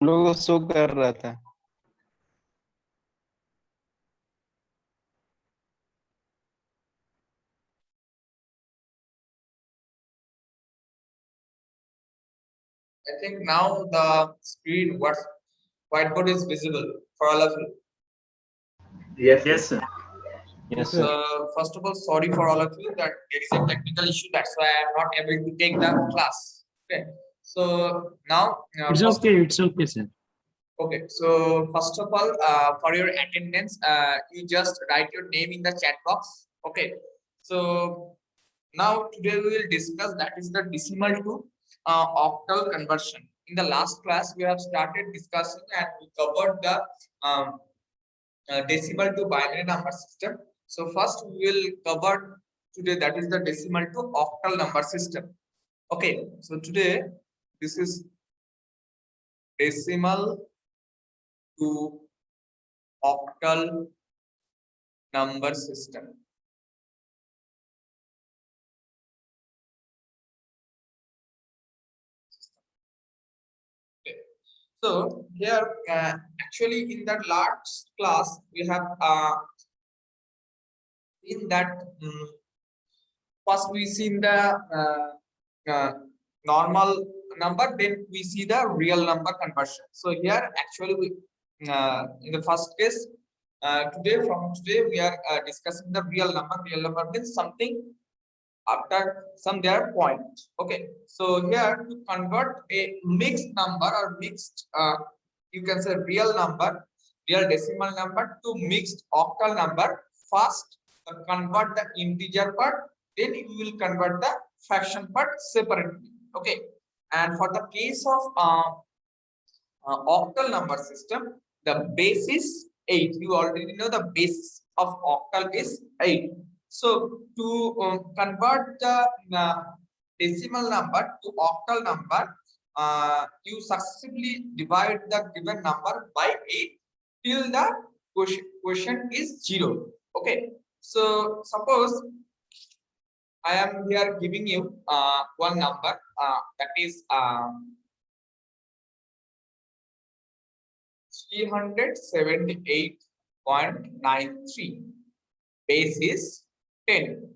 लोगों को शो कर रहा था। I think now the screen, whiteboard is visible for all of you. Yes, sir. Yes, sir. First of all, sorry for all of you that there is a technical issue. That's why I am not able to take the class. Okay. So now, It's okay, sir. okay. So first of all, for your attendance, you just write your name in the chat box. Okay. So now today we will discuss that is the decimal to octal conversion. In the last class, we have started discussing and we covered the decimal to binary number system. So first we will cover today that is the decimal to octal number system. Okay, so today this is decimal to octal number system. Okay. So here actually in that last class we have seen that first we seen the normal number, then we see the real number conversion. So here actually we in the first case today we are discussing the real number. Real number means something after some their point. Okay, so here to convert a mixed number or mixed you can say real number, real decimal number to mixed octal number, first convert the integer part, then you will convert the fraction part separately. Okay, and for the case of octal number system, the base is 8. You already know the base of octal is 8. So to convert the decimal number to octal number, you successively divide the given number by 8 till the quotient is 0. Okay, so suppose I am here giving you one number that is 378.93. Base is 10.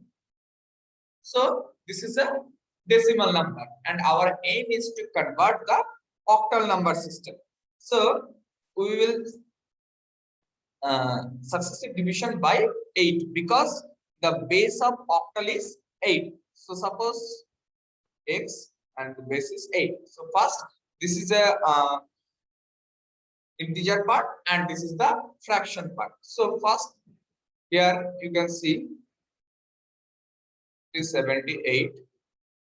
So this is a decimal number and our aim is to convert the octal number system. So we will successive division by 8 because the base of octal is 8. So suppose x and the base is 8. So first this is a integer part and this is the fraction part. So first here you can see is 78.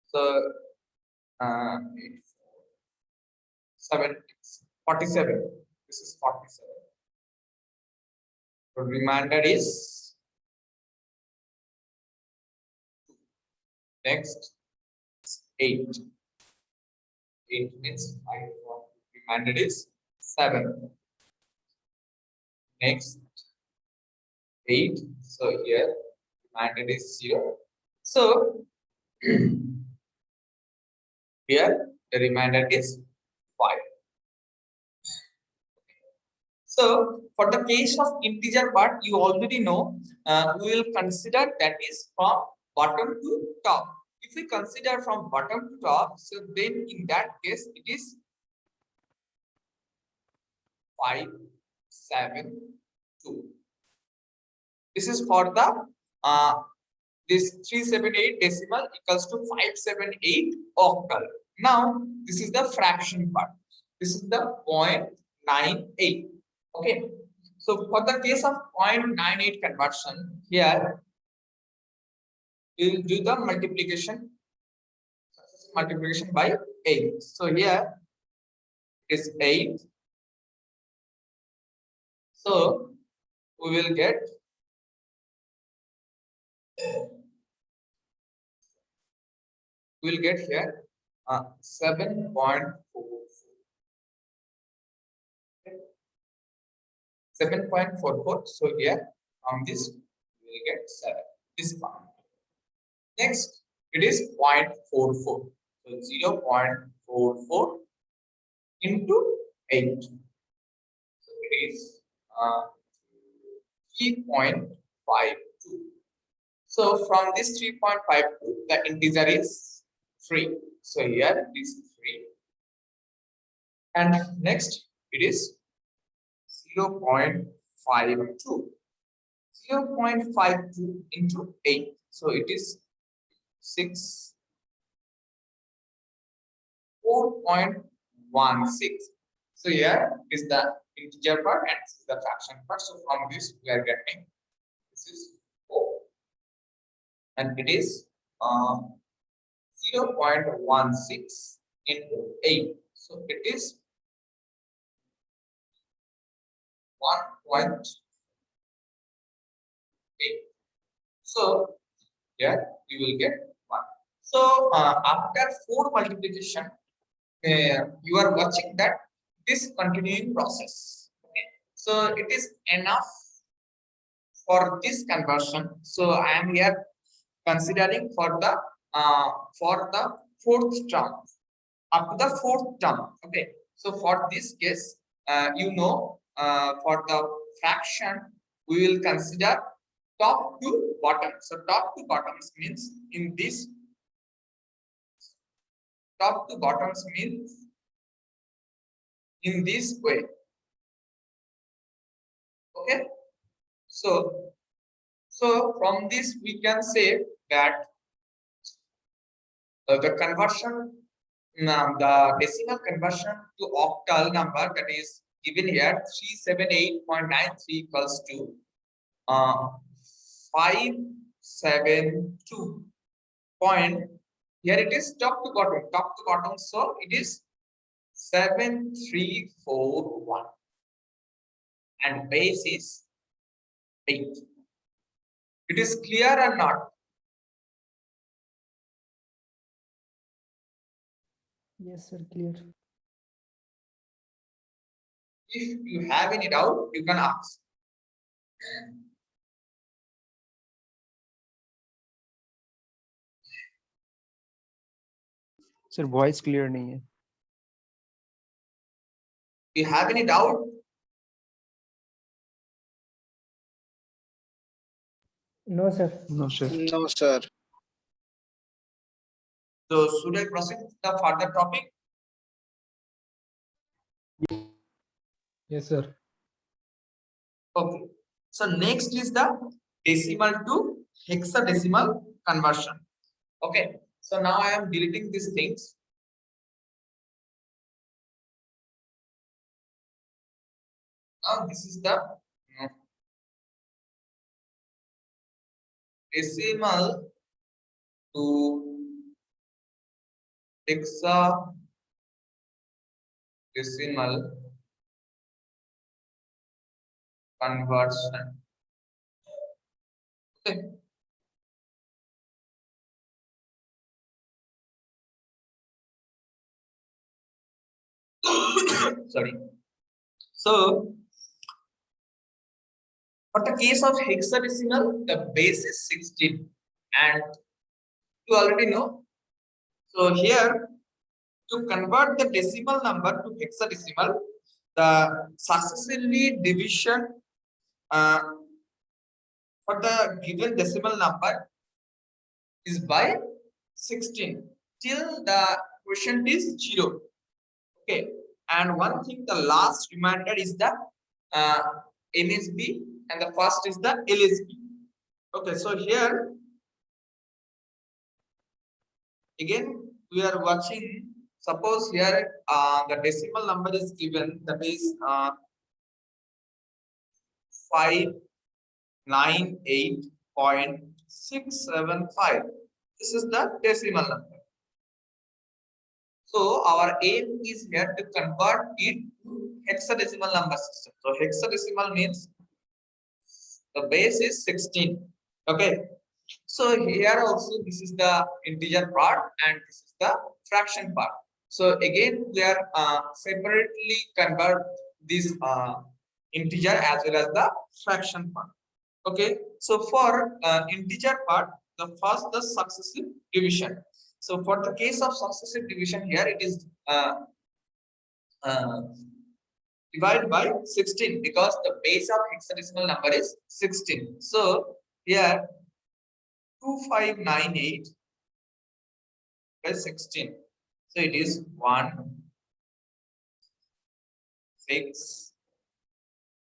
So 47. This is 47. The remainder is next 8. 8 means 5. Remainder is 7. Next 8. So here remainder is 0. So here the remainder is 5. So for the case of integer part, you already know we will consider that is from bottom to top. If we consider from bottom to top, so then in that case it is 5, 7, 2. This is for the this 378 decimal equals to 578 octal. Now this is the fraction part. This is the 0.98. Okay, so for the case of 0.98 conversion, here we will do the multiplication by 8. So here it is 8. So we will get 7.44. 7.44. So here from this we will get 7. This part. Next it is 0.44. So 0.44 into 8. So it is 3.52. So from this 3.52, the integer is 3. So here it is 3. And next it is 0.52. 0.52 into 8. So it is 4.16. So here is the integer part and this is the fraction part. So from this we are getting this is 4. And it is 0.16 into 8. So it is 1.8. So here we will get 1. So after 4 multiplication, you are watching that this continuing process. Okay. So it is enough for this conversion. So I am here considering for the fourth term, up to the fourth term. Okay. So for this case, for the fraction we will consider top to bottom. So top to bottoms means in this top to bottoms means in this way. Okay. So from this we can say that the conversion, the decimal conversion to octal number, that is given here 378.93 equals to 572 point. Here it is top to bottom, so it is 7341 and base is 8. It is clear or not? Yes, sir, clear. If you have any doubt, you can ask. Sir voice clear नहीं है. If you have any doubt, No, sir. No sir. No, sir. so should I proceed with the further topic? Yes, sir. Okay. So next is the decimal to hexadecimal conversion. Okay. So now I am deleting these things. Now this is the decimal to hexadecimal conversion. Okay. Sorry. So for the case of hexadecimal, the base is 16 and you already know. So here to convert the decimal number to hexadecimal, the successively division for the given decimal number is by 16 till the quotient is 0. Okay. And one thing, the last reminder is the MSB and the first is the LSB. Okay. So here again we are watching. Suppose here the decimal number is given, that is 598.675. This is the decimal number. So our aim is here to convert it to hexadecimal number system. So hexadecimal means the base is 16. Okay. So here also this is the integer part and this is the fraction part. So again we are separately convert this integer as well as the fraction part. Okay. So for integer part, the successive division. So for the case of successive division, here it is divided by 16 because the base of hexadecimal number is 16. So here 2598 by 16. So it is 1 6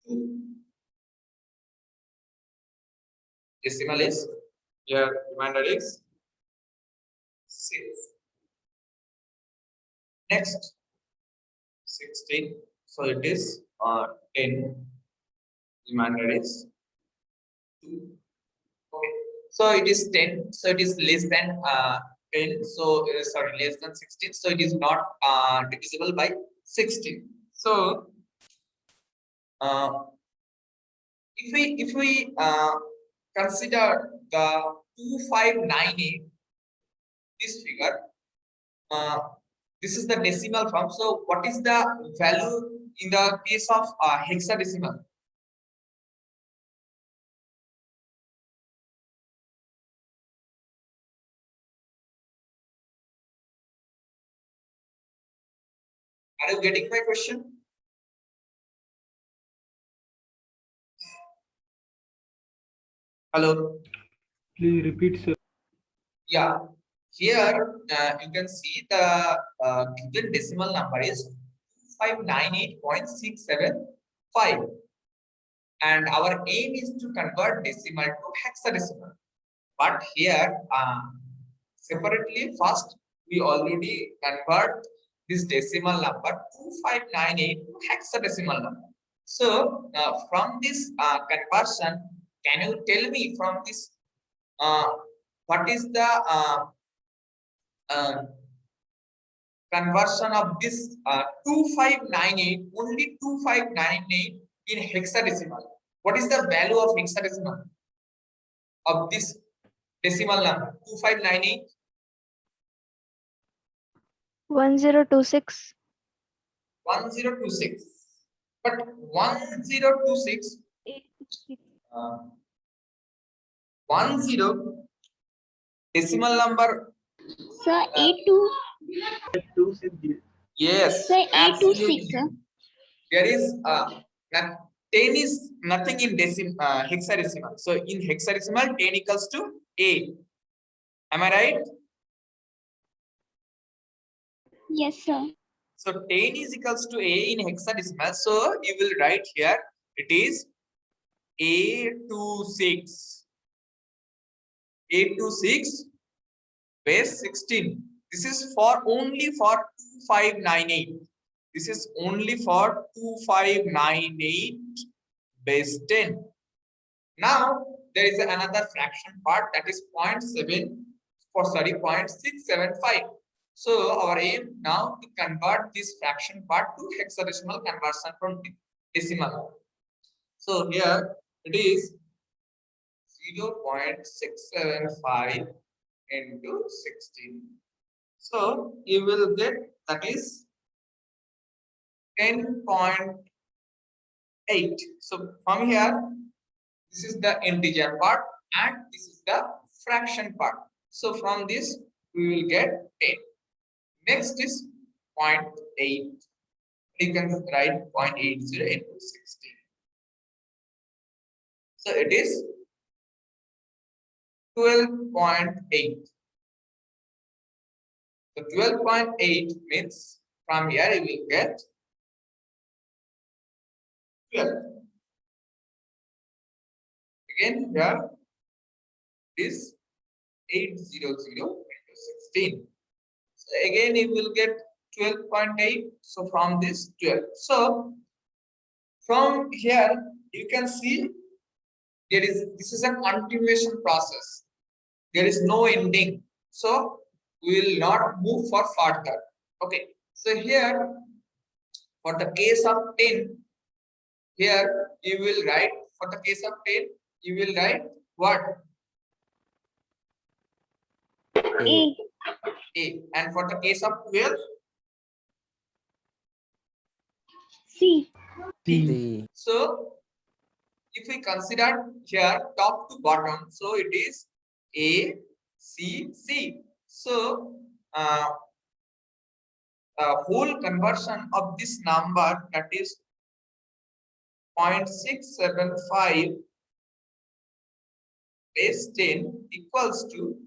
2. Decimal is here, remainder is 6. Next 16. So it is 10. Remainder is 2. Okay. So it is 10. So it is less than 10. So sorry, less than 16. So it is not divisible by 16. So if we consider the 2598, this figure, this is the decimal form. So what is the value in the case of hexadecimal? Are you getting my question? Hello. Please repeat, sir. Yeah. Here you can see the given decimal number is 2598.675, and our aim is to convert decimal to hexadecimal. But here separately, first we already convert this decimal number 2598 to hexadecimal number. So from this conversion, can you tell me from this what is the conversion of this 2598, only 2598 in hexadecimal? What is the value of hexadecimal of this decimal number 2598? 1026. 1026. But 1026 10 decimal number. Sir, 82. Yes, Sir, 826, absolutely. sir. There is 10 is nothing in hexadecimal. So in hexadecimal, 10 equals to A. Am I right? Yes, sir. So 10 is equals to A in hexadecimal. So you will write here it is A26. A26 base 16. This is for only for 2598. This is only for 2598 base 10. Now there is another fraction part, that is 0.675. So our aim now to convert this fraction part to hexadecimal conversion from decimal. So here it is 0.675 into 16. So you will get, that is 10.8. So from here, this is the integer part and this is the fraction part. So from this we will get 10. Next is 0.8. You can write 0.80 into 16. So it is 12.8. So 12.8 means from here you will get 12. Again here is 800 into 16. So again you will get 12.8. So from this 12. So from here you can see this is a continuation process. There is no ending. So we will not move for further. Okay. So here for the case of 10, here you will write, for the case of 10, you will write what? A. A. And for the case of 12, C. C. so if we consider here top to bottom, so it is A, C, C. So whole conversion of this number, that is 0.675 base 10 equals to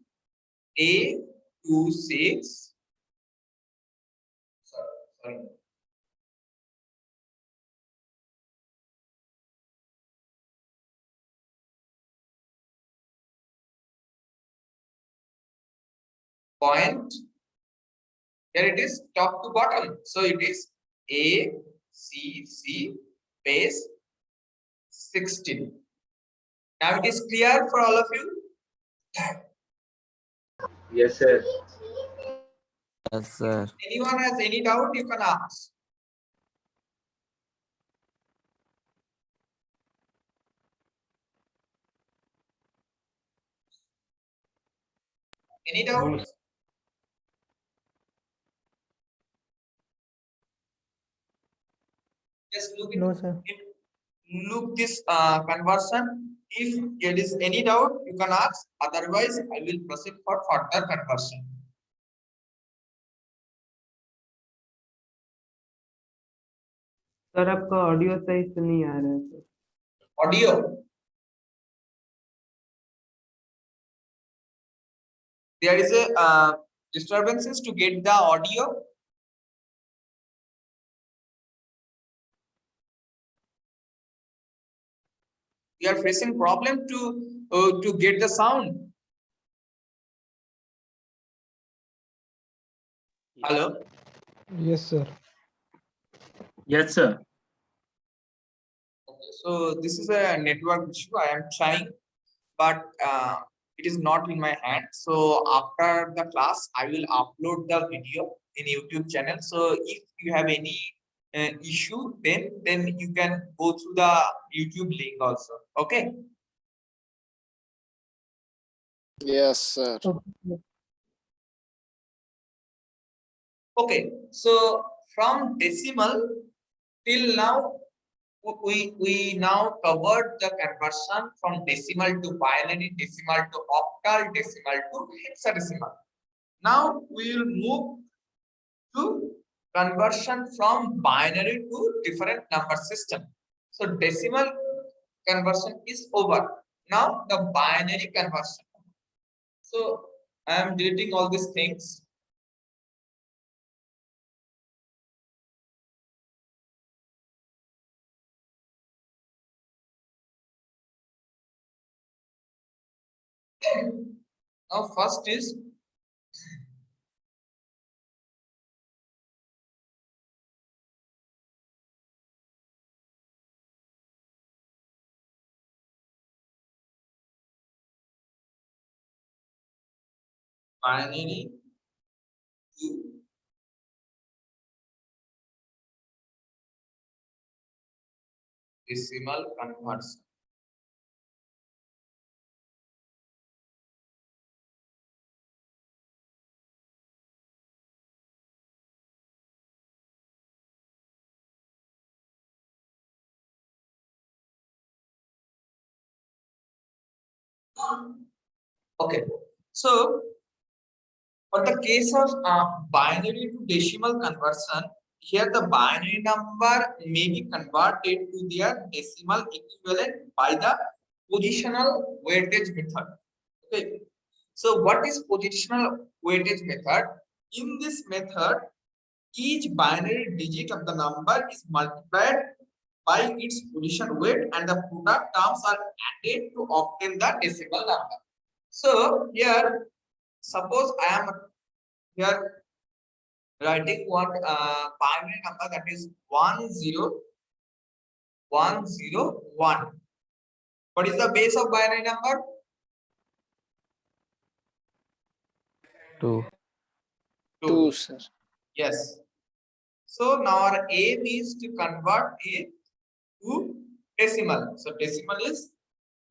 A26. Sorry. Point. Here it is top to bottom. So it is ACC base 16. Now it is clear for all of you. Yes, sir. Yes, sir. Anyone has any doubt, you can ask. Any doubt? Just look No, into sir. look this conversion. If there is any doubt, you can ask. Otherwise, I will proceed for further conversion. Sir आपका audio सही से नहीं आ रहा है sir. Audio. There is a disturbances to get the audio. We are facing problem to get the sound. Hello. Yes, sir. Yes, sir. Okay, so this is a network issue. I am trying, but it is not in my hand. So after the class, I will upload the video in YouTube channel. So if you have any issue, then you can go through the YouTube link also. Okay. Yes, sir. Okay. Okay. So from decimal till now, we now covered the conversion from decimal to binary, decimal to octal, decimal to hexadecimal. Now we will move to conversion from binary to different number system. So decimal conversion is over. Now the binary conversion. So I am deleting all these things. Now first is binary to decimal conversion. Okay, so for the case of binary to decimal conversion, here the binary number may be converted to their decimal equivalent by the positional weightage method. Okay, so what is positional weightage method? In this method, each binary digit of the number is multiplied by its position weight and the product terms are added to obtain the decimal number. So here, suppose I am here writing one binary number that is 10101. What is the base of binary number? 2. 2, sir. Yes. So now our aim is to convert it to decimal. So decimal is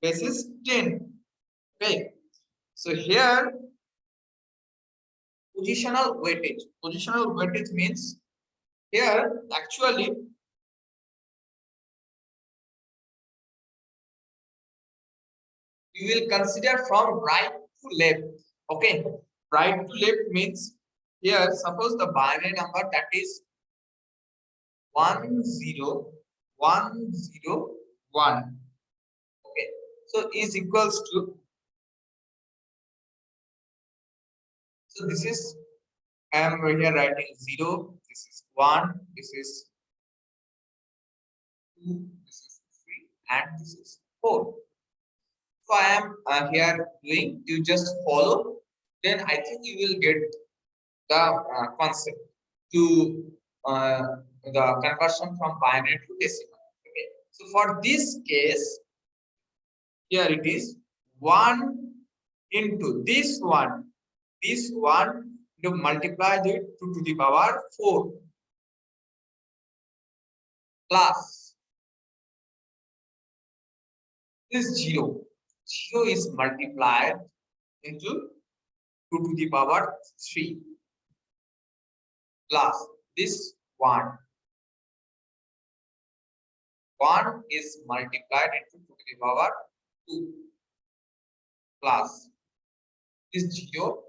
base is 10. Okay. So here positional weightage. Positional weightage means here actually we will consider from right to left. Okay, right to left means here suppose the binary number that is 10101 101. Okay, so is equals to, so this is, I am here writing 0, this is 1, this is 2, this is 3, and this is 4. So I am here doing, you just follow, then I think you will get the concept to the conversion from binary to decimal. Okay, so for this case, here it is 1 into this one to multiply it to the power 4 plus this 0. 0 is multiplied into 2 to the power 3 plus this 1. 1 is multiplied into 2 to the power 2 plus this 0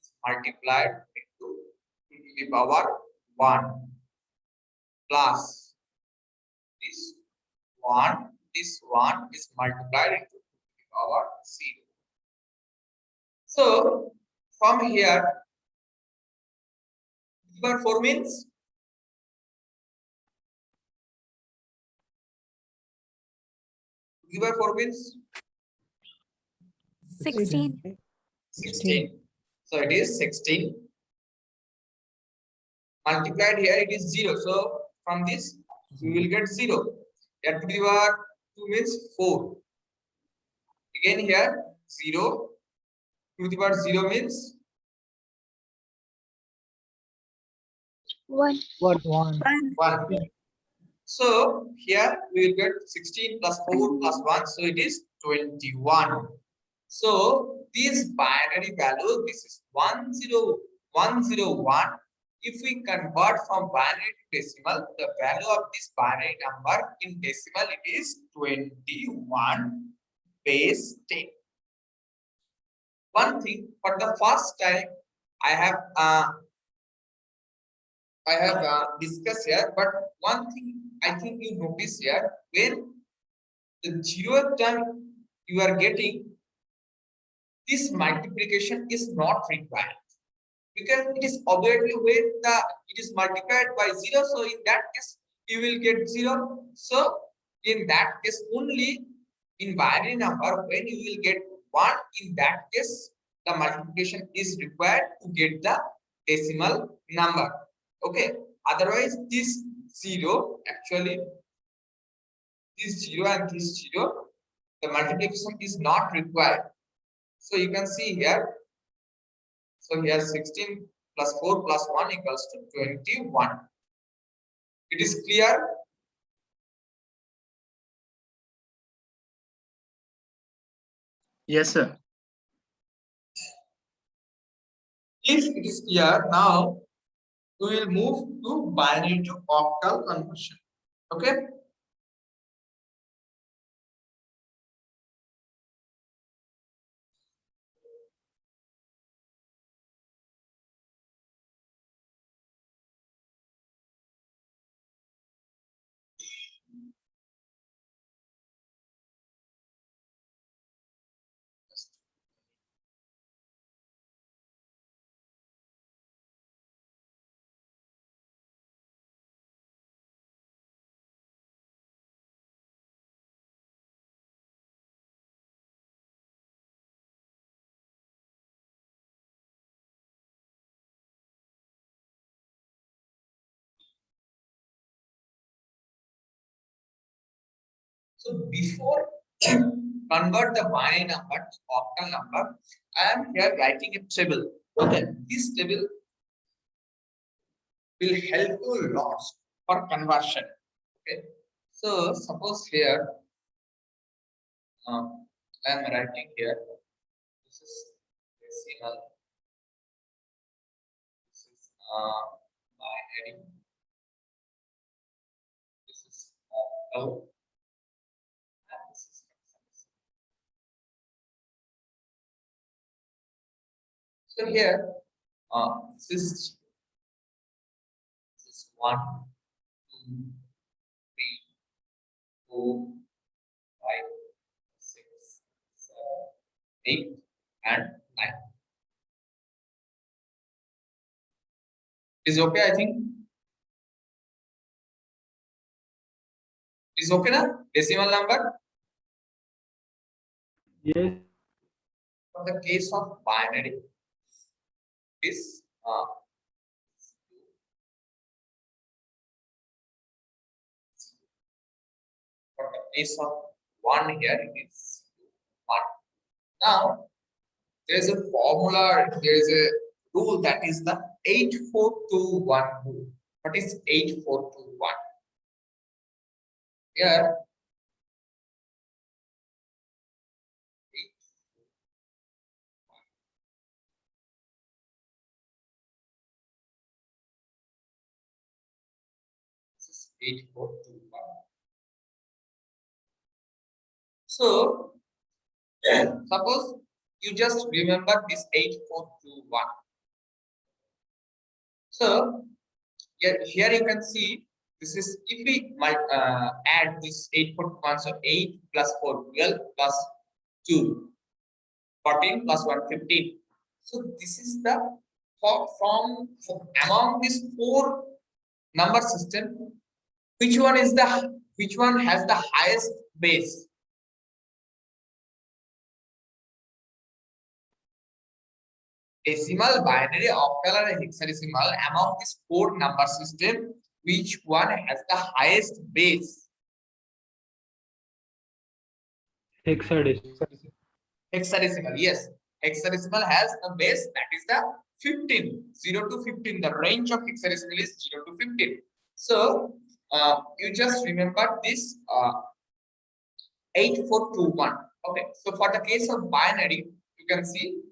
is multiplied into 2 to the power 1 plus this 1 is multiplied into 2 to the power 0. So from here, 2 to the power 4 means 2 to the power 4 means 16. 16. So it is 16. Multiplied here it is 0. So from this we will get 0. Here 2 to the power 2 means 4. Again here 0. 2 to the power 0 means 1. 1. 1. So here we will get 16 plus 4 plus 1. So it is 21. So this binary value, this is 10101. If we convert from binary to decimal, the value of this binary number in decimal it is 21 base 10. One thing, for the first time I have discussed here, but one thing I think you notice here, when the 0th term you are getting, this multiplication is not required because it is obviously when it is multiplied by 0, so in that case you will get 0. So in that case only, in binary number when you will get 1, in that case the multiplication is required to get the decimal number. Okay, otherwise this 0, actually this 0 and this 0, the multiplication is not required. So you can see here, so here 16 plus 4 plus 1 equals to 21. It is clear? Yes, sir. If it is clear, now we will move to binary to octal conversion. Okay. So before convert the binary number to octal number, I am here writing a table. Okay, this table will help you a lot for conversion. Okay, so suppose here I am writing here. This is decimal. This is binary. This is octal. And this is hexadecimal. So here, this is 1, 2, 3, 4, 5, 6, 7, 8, and 9. Is okay, I think. Is okay, na? Decimal number. Yes. For the case of binary, is for the case of 1 here, it is 1. Now, there is a formula, there is a rule, that is the 8421 rule. What is 8421? Here, this is 8421. So, suppose you just remember this 8421. So, here you can see, this is, if we might add this 8421, so 8 plus 4, 12 plus 2, 14 plus 1, 15. So this is the from among these 4 number system, which one has the highest base? Decimal, binary, octal, and hexadecimal. Among these 4 number system, which one has the highest base? Hexadecimal. Hexadecimal, yes. Hexadecimal has a base, that is the 15, 0 to 15. The range of hexadecimal is 0 to 15. So, you just remember this 8421. Okay, so for the case of binary, you can see,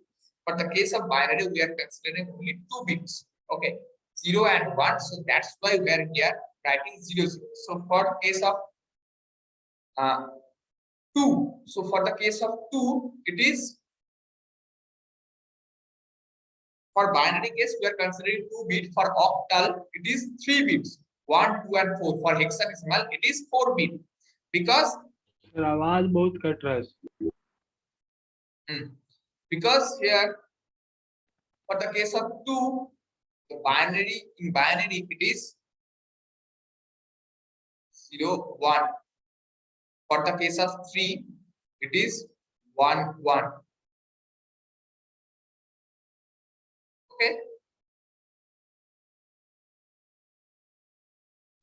for the case of binary, we are considering only 2 bits. Okay, 0 and 1. So that's why we are here writing 0, 0. So for case of 2, so for the case of 2, it is, for binary case, we are considering 2 bits. For octal, it is 3 bits. 1, 2, and 4. For hexadecimal, it is 4 bit. Because आवाज बहुत cut रहा है. because here, for the case of 2, the binary, in binary, it is 0, 1. For the case of 3, it is 1, 1. Okay.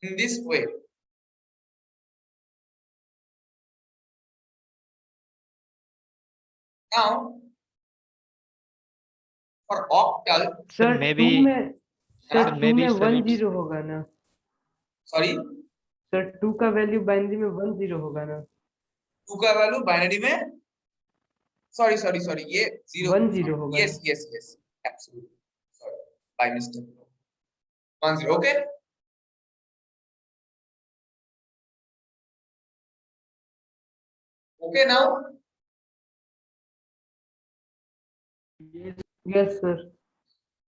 In this way. Now, for octal, sir maybe- 2 में sir हाँ, 2 maybe में sir, 1 it's- 0 होगा ना sorry, sir 2 का value binary में 1 0 होगा ना 2 का वैल्यू बाइनरी में, sorry, ये 0 1 0 होगा yes, absolutely, sorry, by mistake, 1 0. Okay. Okay, now. Yes sir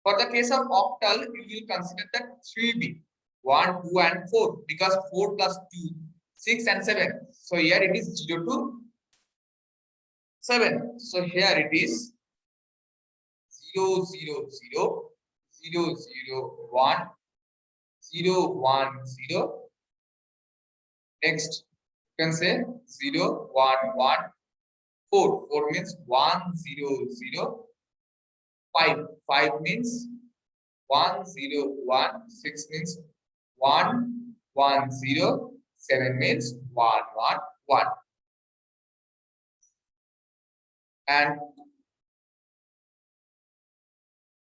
For the case of octal, we will consider that 3 bit, 1, 2, and 4, because 4 plus 2, 6 and 7. So here it is 0 to 7. So here it is 0, 0, 0, 0, 0, 1, 0, 1, 0. Next, you can say 0, 1, 1, 4. 4 means 1, 0, 0. 5. 5 means 1, 0, 1. 6 means 1, 1, 0. 7 means 1, 1, 1. And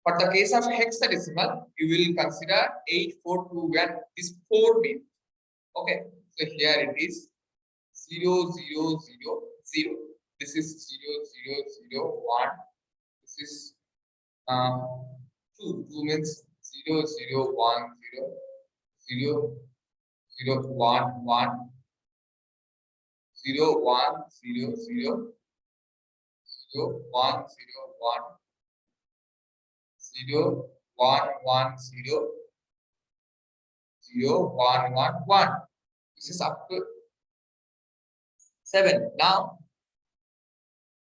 for the case of hexadecimal, you will consider 8421 is 4 bit. Okay, so here it is 0, 0, 0, 0. This is 0, 0, 0, 1. This is 2. 2 means 0, 0, 1, 0, 0, 0, 1, 1, 0, 1, 0, 0, 0, 1, 0, 1, 0, 1, 1, 0, 0, 1, 1, 1. This is up to 7. Now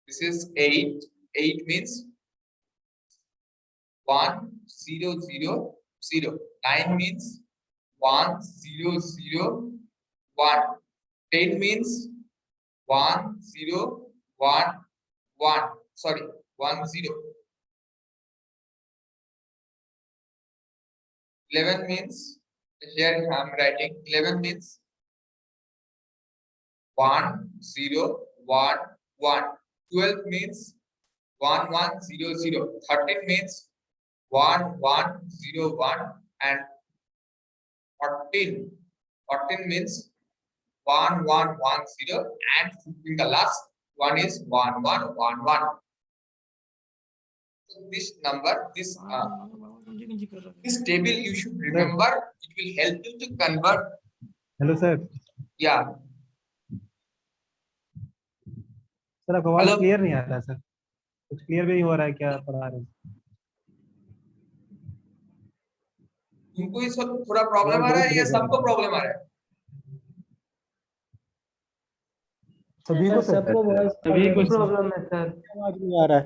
this is 8. 8 means 1 0 0 0. 9 means 1 0 0 1. 10 means 1 0 1 1. Sorry, 1 0. 11 means, here I am writing 11 means 1 0 1 1. 12 means 1 1 0 0. 13 means 1 1 0 1, and 14 means 1 1 1 0, and 15, the last one is 1 1 1 1. So this number, this table you should remember. It will help you to convert. Hello sir Yeah. Sir आपका आवाज Hello? Clear नहीं आ रहा है sir कुछ clear भी नहीं हो रहा है क्या पढ़ा रहे हैं तुमको इस वक्त थोड़ा प्रॉब्लम आ रहा है या सबको प्रॉब्लम आ रहा है? सभी को सर सभी को प्रॉब्लम है सर। आवाज नहीं आ रहा है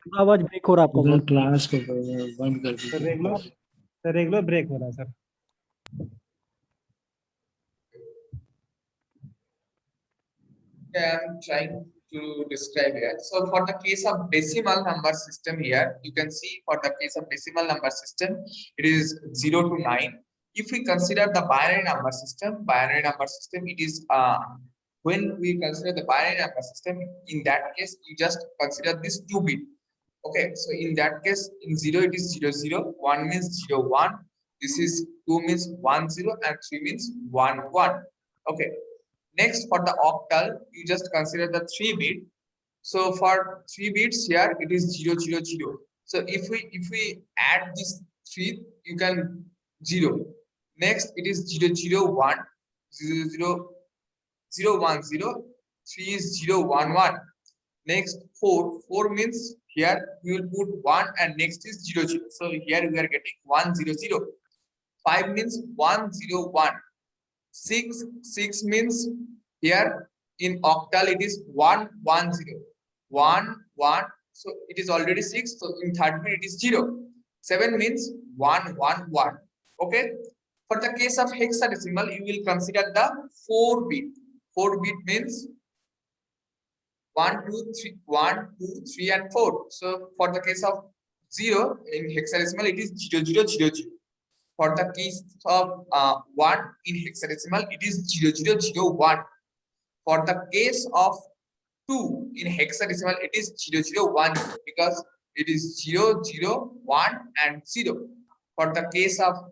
पूरा आवाज ब्रेक हो रहा है आपका उधर सर क्लास को बंद कर सर दीजिए। रेगुलर ब्रेक हो रहा है sir I am trying to describe here. So for the case of decimal number system here, you can see for the case of decimal number system, it is 0 to 9. If we consider the binary number system, it is when we consider the binary number system, in that case, you just consider this 2-bit. Okay, so in that case, in 0 it is 0 0, 1 means 0 1, this is 2 means 1 0, and 3 means 1 1. Okay. Next, for the octal, you just consider the 3-bit. So for 3 bits here, it is 0 0 0. So if we add this 3, you can 0. Next, it is 0 0 1, 0 0 0 1 0. 3 is 0 1 1. Next, 4 means here we will put 1, and next is 0 0. So here we are getting 1 0 0. 5 means 1 0 1. 6 means here in octal it is 1 1 0. 1 1, so it is already 6, so in third bit it is 0. 7 means 1 1 1. Okay, for the case of hexadecimal, you will consider the 4-bit. 4-bit means 1 2 3 1 2 3 and 4. So for the case of 0 in hexadecimal, it is 0 0 0 0. For the case of 1 in hexadecimal, it is 0 0 0 1. For the case of 2 in hexadecimal, it is 0 0 1, because it is 0 0 1 and 0. For the case of